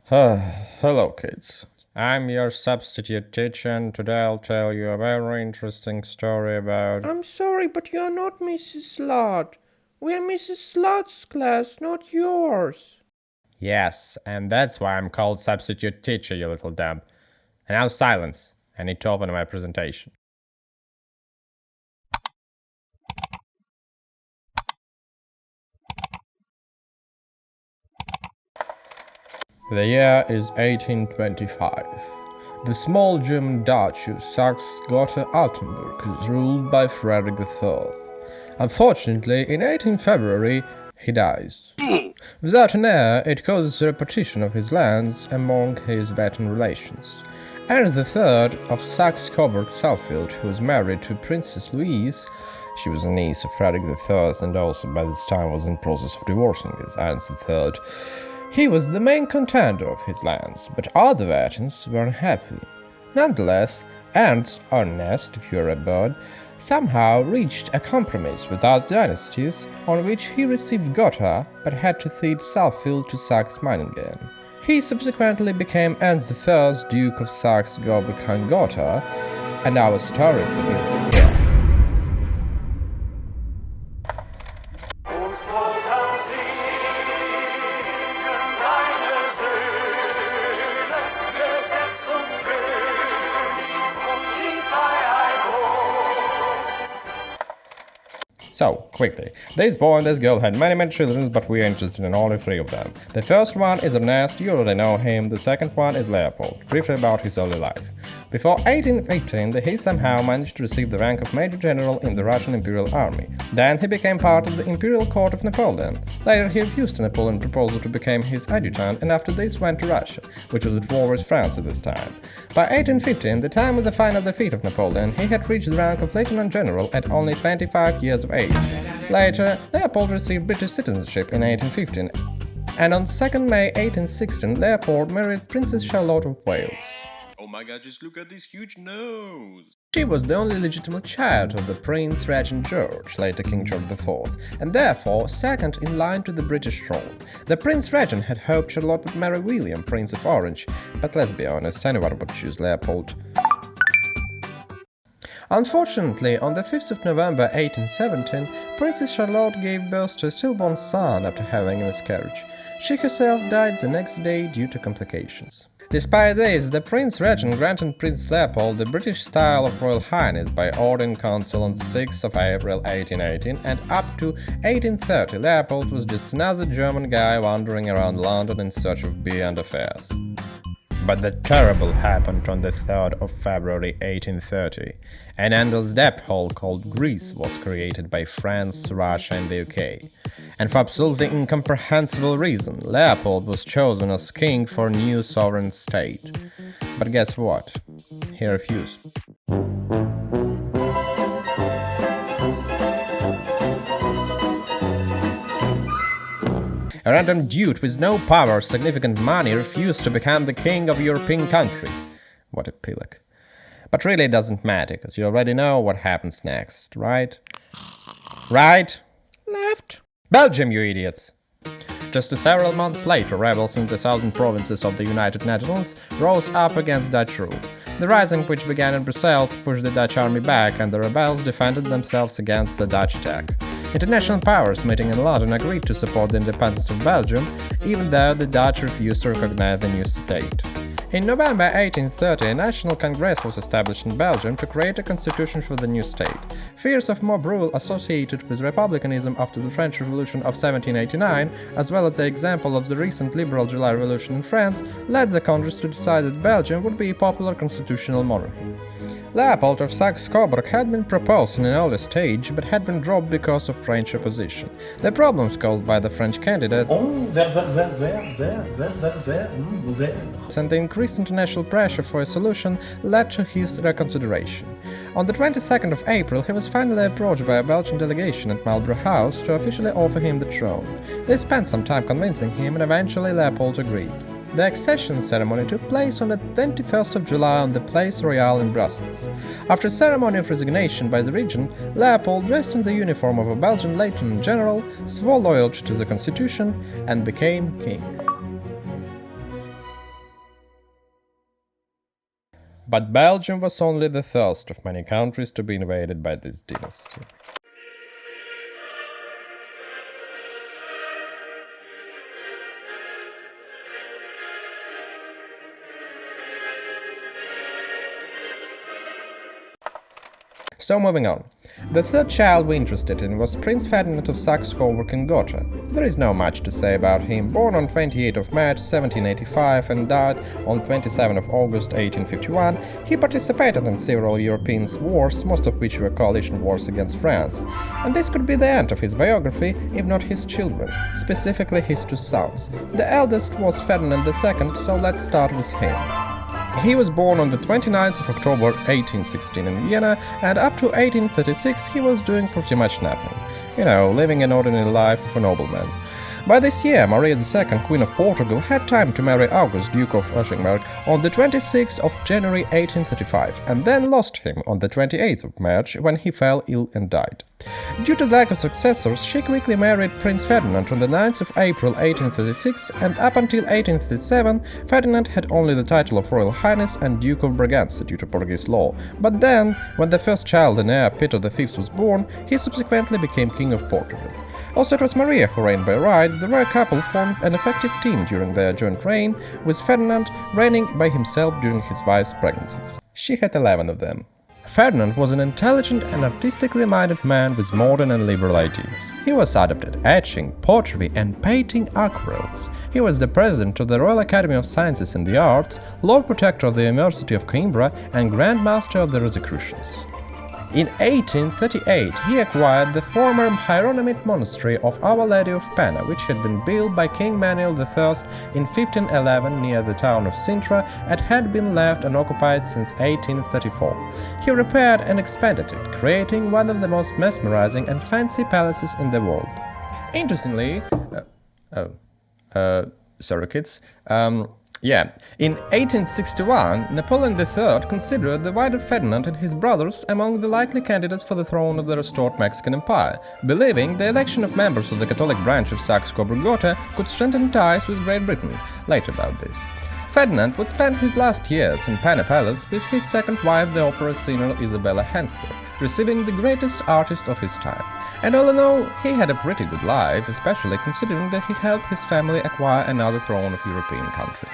Hello, kids. I'm your substitute teacher, and today I'll tell you a very interesting story about. I'm sorry, but you're not Mrs. Slot. We're Mrs. Slot's class, not yours. Yes, and that's why I'm called substitute teacher, you little dump. And now silence. I need to open my presentation. The year is 1825. The small German duchy of Saxe-Gotha-Altenburg is ruled by Frideric III. Unfortunately, in 18 February, he dies. Without an heir, it causes the repartition of his lands among his veteran relations. Ernest III of Saxe-Coburg-Gotha, who was married to Princess Louise, she was a niece of Frederick III and also by this time was in process of divorcing his Ernest III. He was the main contender of his lands, but other veterans were unhappy. Nonetheless, Ernst, or Nest if you're a bird, somehow reached a compromise without dynasties, on which he received Gotha but had to cede Saalfeld to Saxe-Meiningen. He subsequently became Ernst III's Duke of Saxe-Coburg and Gotha, and our story begins here. So, quickly, this boy and this girl had many children, but we are interested in only 3 of them. The first one is Ernest, you already know him. The second one is Leopold. Briefly about his early life. Before 1815, he somehow managed to receive the rank of Major General in the Russian Imperial Army. Then he became part of the Imperial Court of Napoleon. Later he refused Napoleon's proposal to become his adjutant, and after this went to Russia, which was at war with France at this time. By 1815, the time of the final defeat of Napoleon, he had reached the rank of Lieutenant General at only 25 years of age. Later, Leopold received British citizenship in 1815, and on 2nd May 1816, Leopold married Princess Charlotte of Wales. Oh my god, just look at this huge nose! She was the only legitimate child of the Prince Regent George, later King George IV, and therefore second in line to the British throne. The Prince Regent had hoped Charlotte would marry William, Prince of Orange, but let's be honest, anyone would choose Leopold. Unfortunately, on the 5th of November 1817, Princess Charlotte gave birth to a stillborn son after having a miscarriage. She herself died the next day due to complications. Despite this, the Prince Regent granted Prince Leopold the British style of Royal Highness by order in council on 6th of April 1818, and up to 1830 Leopold was just another German guy wandering around London in search of beer and affairs. But the terrible happened on the 3rd of February 1830. An endless debt hole called Greece was created by France, Russia and the UK. And for absolutely incomprehensible reason, Leopold was chosen as king for a new sovereign state. But guess what? He refused. A random dude with no power or significant money refused to become the king of a European country. What a pillock. But really it doesn't matter, because you already know what happens next, right? Right? Left. Belgium, you idiots! Just several months later, rebels in the southern provinces of the United Netherlands rose up against Dutch rule. The rising, which began in Brussels, pushed the Dutch army back, and the rebels defended themselves against the Dutch attack. International powers meeting in London agreed to support the independence of Belgium, even though the Dutch refused to recognize the new state. In November 1830, a national congress was established in Belgium to create a constitution for the new state. Fears of mob rule associated with republicanism after the French Revolution of 1789, as well as the example of the recent liberal July Revolution in France, led the Congress to decide that Belgium would be a popular constitutional monarchy. Leopold of Saxe-Coburg had been proposed in an early stage, but had been dropped because of French opposition. The problems caused by the French candidate and the increased international pressure for a solution led to his reconsideration. On the 22nd of April, he was finally approached by a Belgian delegation at Marlborough House to officially offer him the throne. They spent some time convincing him, and eventually Leopold agreed. The accession ceremony took place on the 21st of July on the Place Royal in Brussels. After a ceremony of resignation by the regent, Leopold, dressed in the uniform of a Belgian lieutenant general, swore loyalty to the constitution and became king. But Belgium was only the first of many countries to be invaded by this dynasty. So moving on. The third child we're interested in was Prince Ferdinand of Saxe-Coburg and Gotha. There is not much to say about him. Born on 28th of March 1785 and died on 27th of August 1851, he participated in several European wars, most of which were coalition wars against France. And this could be the end of his biography, if not his children, specifically his two sons. The eldest was Ferdinand II, so let's start with him. He was born on the 29th of October 1816 in Vienna, and up to 1836 he was doing pretty much nothing. You know, living an ordinary life of a nobleman. By this year, Maria II, Queen of Portugal, had time to marry August, Duke of Aurea, on the 26th of January 1835, and then lost him on the 28th of March when he fell ill and died. Due to lack of successors, she quickly married Prince Ferdinand on the 9th of April 1836, and up until 1837, Ferdinand had only the title of Royal Highness and Duke of Braganza due to Portuguese law. But then, when the first child and heir, Peter V, was born, he subsequently became King of Portugal. Also, it was Maria who reigned by right. The royal couple formed an effective team during their joint reign, with Ferdinand reigning by himself during his wife's pregnancies. She had 11 of them. Ferdinand was an intelligent and artistically minded man with modern and liberal ideas. He was adept at etching, pottery, and painting aquarelles. He was the president of the Royal Academy of Sciences and the Arts, Lord Protector of the University of Coimbra, and Grand Master of the Rosicrucians. In 1838, he acquired the former Hieronymite monastery of Our Lady of Pena, which had been built by King Manuel I in 1511 near the town of Sintra and had been left unoccupied since 1834. He repaired and expanded it, creating one of the most mesmerizing and fancy palaces in the world. Interestingly, sorry kids, in 1861, Napoleon III considered divided Ferdinand and his brothers among the likely candidates for the throne of the restored Mexican Empire, believing the election of members of the Catholic branch of Saxe-Coburg-Gotha could strengthen ties with Great Britain. Later about this. Ferdinand would spend his last years in Pena Palace with his second wife, the opera singer Isabella Hensler, receiving the greatest artist of his time. And all in all, he had a pretty good life, especially considering that he helped his family acquire another throne of European country.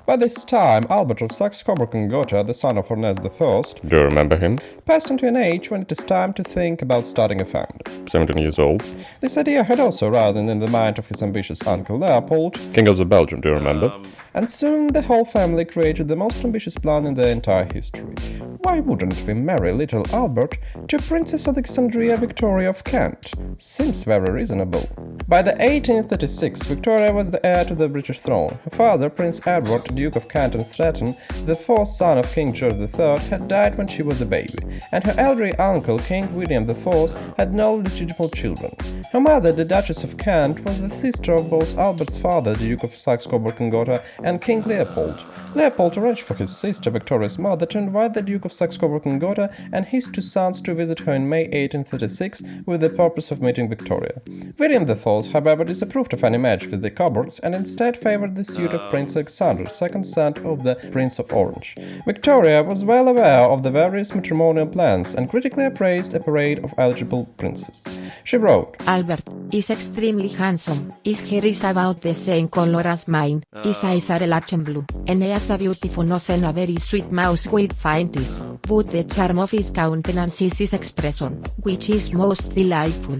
By this time, Albert of Saxe-Coburg and Gotha, the son of Ernest I, do you remember him, passed into an age when it is time to think about starting a family. 17 years old. This idea had also arisen in the mind of his ambitious uncle Leopold, King of Belgium, do you remember? And soon the whole family created the most ambitious plan in their entire history. Why wouldn't we marry little Albert to Princess Alexandria Victoria of Kent? Seems very reasonable. By the 1836, Victoria was the heir to the British throne. Her father, Prince Edward, Duke of Kent and Stratton, the fourth son of King George III, had died when she was a baby, and her elderly uncle, King William IV, had no legitimate children. Her mother, the Duchess of Kent, was the sister of both Albert's father, the Duke of Saxe-Coburg and Gotha, and King Leopold. Leopold arranged for his sister, Victoria's mother, to invite the Duke of Saxe-Coburg and Gotha and his two sons to visit her in May 1836 with the purpose of meeting Victoria. William IV, however, disapproved of any match with the Coburgs and instead favored the suit of Prince Alexander, second son of the Prince of Orange. Victoria was well aware of the various matrimonial plans and critically appraised a parade of eligible princes. She wrote, Albert is extremely handsome, his hair is about the same color as mine, his eyes are large and blue, and he has a beautiful nose and a very sweet mouth with fine teeth, but the charm of his countenance is his expression, which is most delightful.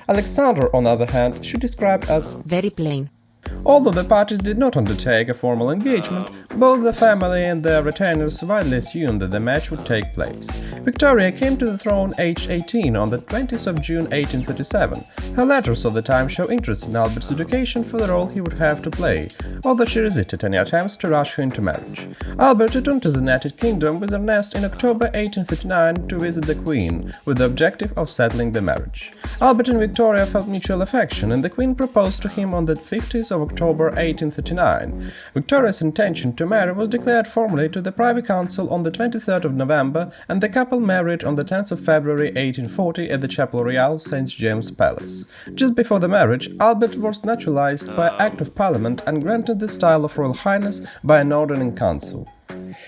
Alexander, on the other hand, she described as very plain. Although the parties did not undertake a formal engagement, both the family and their retainers widely assumed that the match would take place. Victoria came to the throne aged 18 on the 20th of June 1837. Her letters of the time show interest in Albert's education for the role he would have to play, although she resisted any attempts to rush her into marriage. Albert returned to the United Kingdom with Ernest in October 1839 to visit the Queen, with the objective of settling the marriage. Albert and Victoria felt mutual affection, and the Queen proposed to him on the 15th of October 1839. Victoria's intention to marry was declared formally to the Privy Council on the 23rd of November, and the couple married on the 10th of February 1840 at the Chapel Royal, St. James's Palace. Just before the marriage, Albert was naturalized by Act of Parliament and granted the style of Royal Highness by an ordering council.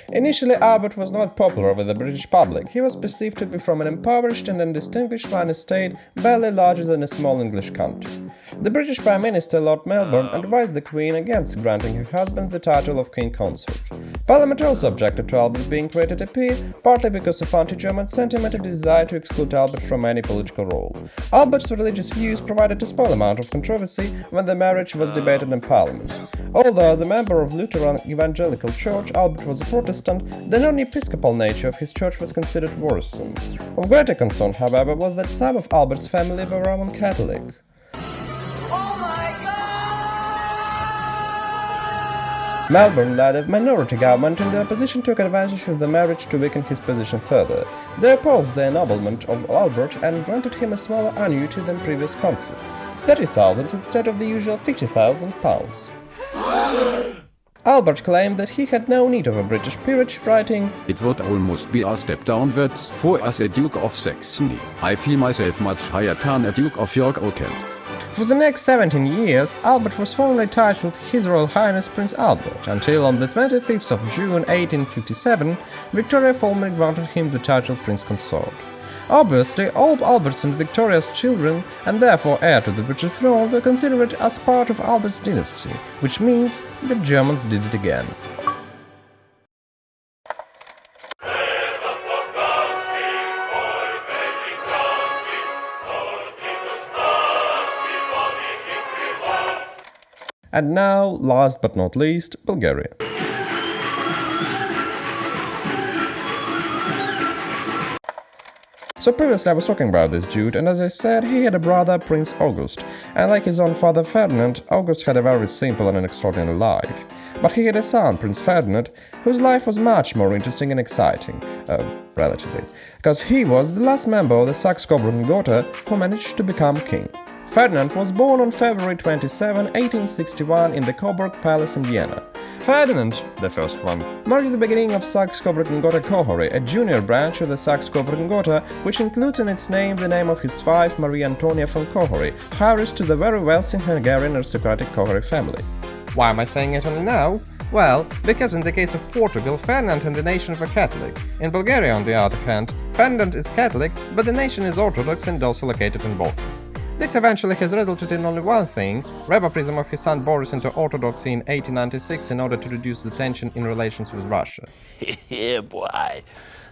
Initially, Albert was not popular with the British public. He was perceived to be from an impoverished and undistinguished fine estate, barely larger than a small English county. The British Prime Minister, Lord Melbourne, advised the Queen against granting her husband the title of King Consort. Parliament also objected to Albert being created a peer, partly because of anti-German sentiment and a desire to exclude Albert from any political role. Albert's religious views provided a small amount of controversy when the marriage was debated in Parliament. Although as a member of Lutheran Evangelical Church, Albert was a Protestant, the non-episcopal nature of his church was considered worrisome. Of greater concern, however, was that some of Albert's family were Roman Catholic. Melbourne led a minority government, and the opposition took advantage of the marriage to weaken his position further. They opposed the ennoblement of Albert and granted him a smaller annuity than previous consort, 30,000 instead of the usual £50,000. Albert claimed that he had no need of a British peerage, writing, "It would almost be a step downwards, for as a Duke of Saxony, I feel myself much higher than a Duke of York or Kent." For the next 17 years, Albert was formally titled His Royal Highness Prince Albert, until on the 25th of June 1857, Victoria formally granted him the title Prince Consort. Obviously, all Albert's and Victoria's children, and therefore heir to the British throne, were considered as part of Albert's dynasty, which means the Germans did it again. And now, last but not least, Bulgaria. So previously I was talking about this dude, and as I said, he had a brother, Prince August, and like his own father Ferdinand, August had a very simple and extraordinary life. But he had a son, Prince Ferdinand, whose life was much more interesting and exciting, relatively, because he was the last member of the Saxe-Coburg and Gotha who managed to become king. Ferdinand was born on February 27, 1861 in the Coburg Palace in Vienna. Ferdinand, the first one, marks the beginning of Saxe-Coburg and Gotha Cohory, a junior branch of the Saxe-Coburg and Gotha, which includes in its name the name of his wife Maria Antonia von Cohory, heiress to the very wealthy Hungarian aristocratic Cohory family. Why am I saying it only now? Well, because in the case of Portugal, Ferdinand and the nation were Catholic. In Bulgaria, on the other hand, Ferdinand is Catholic, but the nation is Orthodox and also located in Balkans. This eventually has resulted in only one thing: rebaptism of his son Boris into Orthodoxy in 1896 in order to reduce the tension in relations with Russia. Yeah, boy.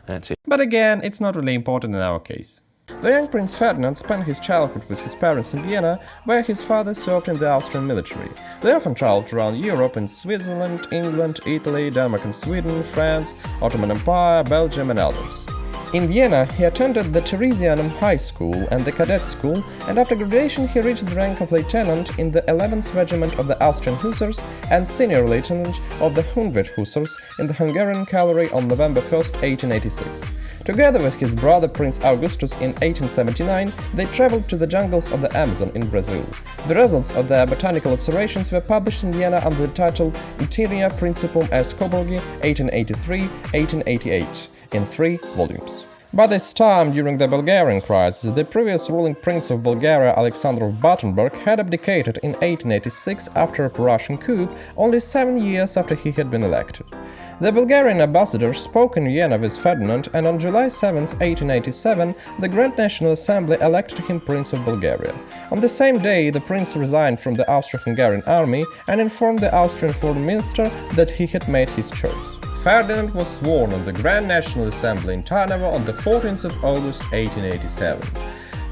That's it. But again, it's not really important in our case. The young Prince Ferdinand spent his childhood with his parents in Vienna, where his father served in the Austrian military. They often traveled around Europe in Switzerland, England, Italy, Denmark and Sweden, France, Ottoman Empire, Belgium and others. In Vienna, he attended the Theresianum High School and the Cadet School, and after graduation he reached the rank of lieutenant in the 11th Regiment of the Austrian Hussars and senior lieutenant of the 100 Hussars in the Hungarian Cavalry on November 1, 1886. Together with his brother Prince Augustus in 1879, they traveled to the jungles of the Amazon in Brazil. The results of their botanical observations were published in Vienna under the title Itineria Principum S. Coburgi 1883-1888. in 3 volumes. By this time, during the Bulgarian crisis, the previous ruling prince of Bulgaria, Alexander of Battenberg, had abdicated in 1886 after a Russian coup, only 7 years after he had been elected. The Bulgarian ambassador spoke in Vienna with Ferdinand, and on July 7, 1887, the Grand National Assembly elected him Prince of Bulgaria. On the same day, the prince resigned from the Austro-Hungarian army and informed the Austrian foreign minister that he had made his choice. Ferdinand was sworn on the Grand National Assembly in Tarnovo on the 14th of August 1887.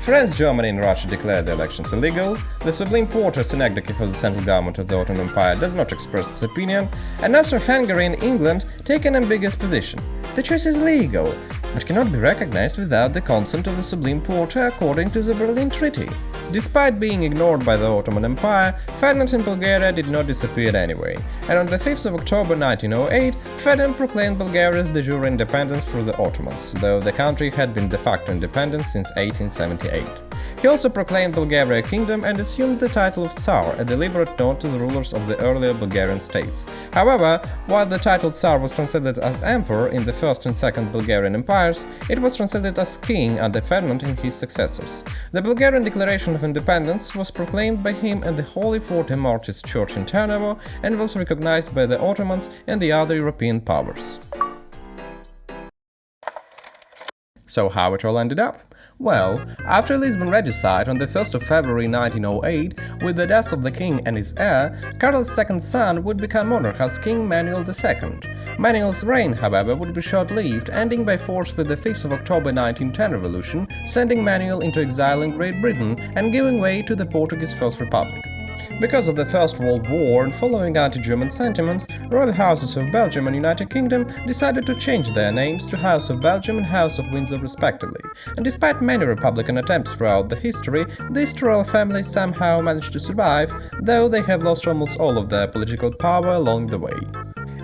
France, Germany and Russia declared the elections illegal, the Sublime Porte, synecdoche for the central government of the Ottoman Empire, does not express its opinion, and Austria-Hungary and England take an ambiguous position. The choice is legal, but cannot be recognized without the consent of the Sublime Porte according to the Berlin Treaty. Despite being ignored by the Ottoman Empire, Ferdinand in Bulgaria did not disappear anyway, and on the 5th of October 1908, Ferdinand proclaimed Bulgaria's de jure independence from the Ottomans, though the country had been de facto independent since 1878. He also proclaimed Bulgaria a kingdom and assumed the title of Tsar, a deliberate nod to the rulers of the earlier Bulgarian states. However, while the title Tsar was translated as Emperor in the First and Second Bulgarian empires, it was translated as King under Ferdinand and his successors. The Bulgarian Declaration of Independence was proclaimed by him at the Holy Forty Martyrs Church in Tarnovo and was recognized by the Ottomans and the other European powers. So how it all ended up? Well, after Lisbon Regicide on the 1st of February 1908, with the death of the king and his heir, Carl's second son would become monarch as King Manuel II. Manuel's reign, however, would be short-lived, ending by force with the 5th of October 1910 revolution, sending Manuel into exile in Great Britain and giving way to the Portuguese First Republic. Because of the First World War and following anti-German sentiments, royal houses of Belgium and United Kingdom decided to change their names to House of Belgium and House of Windsor respectively, and despite many republican attempts throughout the history, these two royal families somehow managed to survive, though they have lost almost all of their political power along the way.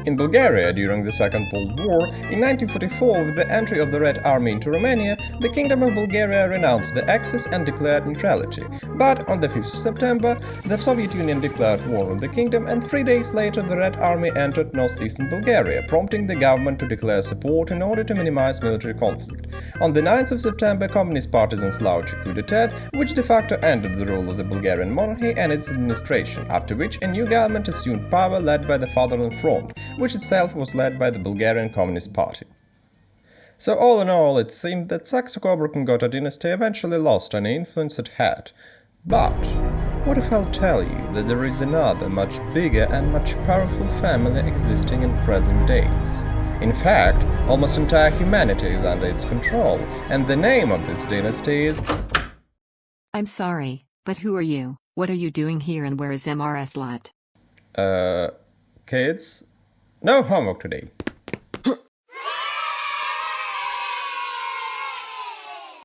In Bulgaria, during the Second World War, in 1944, with the entry of the Red Army into Romania, the Kingdom of Bulgaria renounced the Axis and declared neutrality. But on the 5th of September, the Soviet Union declared war on the kingdom, and 3 days later the Red Army entered northeastern Bulgaria, prompting the government to declare support in order to minimize military conflict. On the 9th of September, communist partisans launched a coup d'etat, which de facto ended the rule of the Bulgarian monarchy and its administration, after which a new government assumed power led by the Fatherland Front, which itself was led by the Bulgarian Communist Party. So all in all, it seemed that Saxe-Coburg and Gotha dynasty eventually lost any influence it had. But what if I'll tell you that there is another much bigger and much powerful family existing in present days? In fact, almost entire humanity is under its control, and the name of this dynasty is… I'm sorry, but who are you? What are you doing here and where is MRS lot? Kids? No homework today.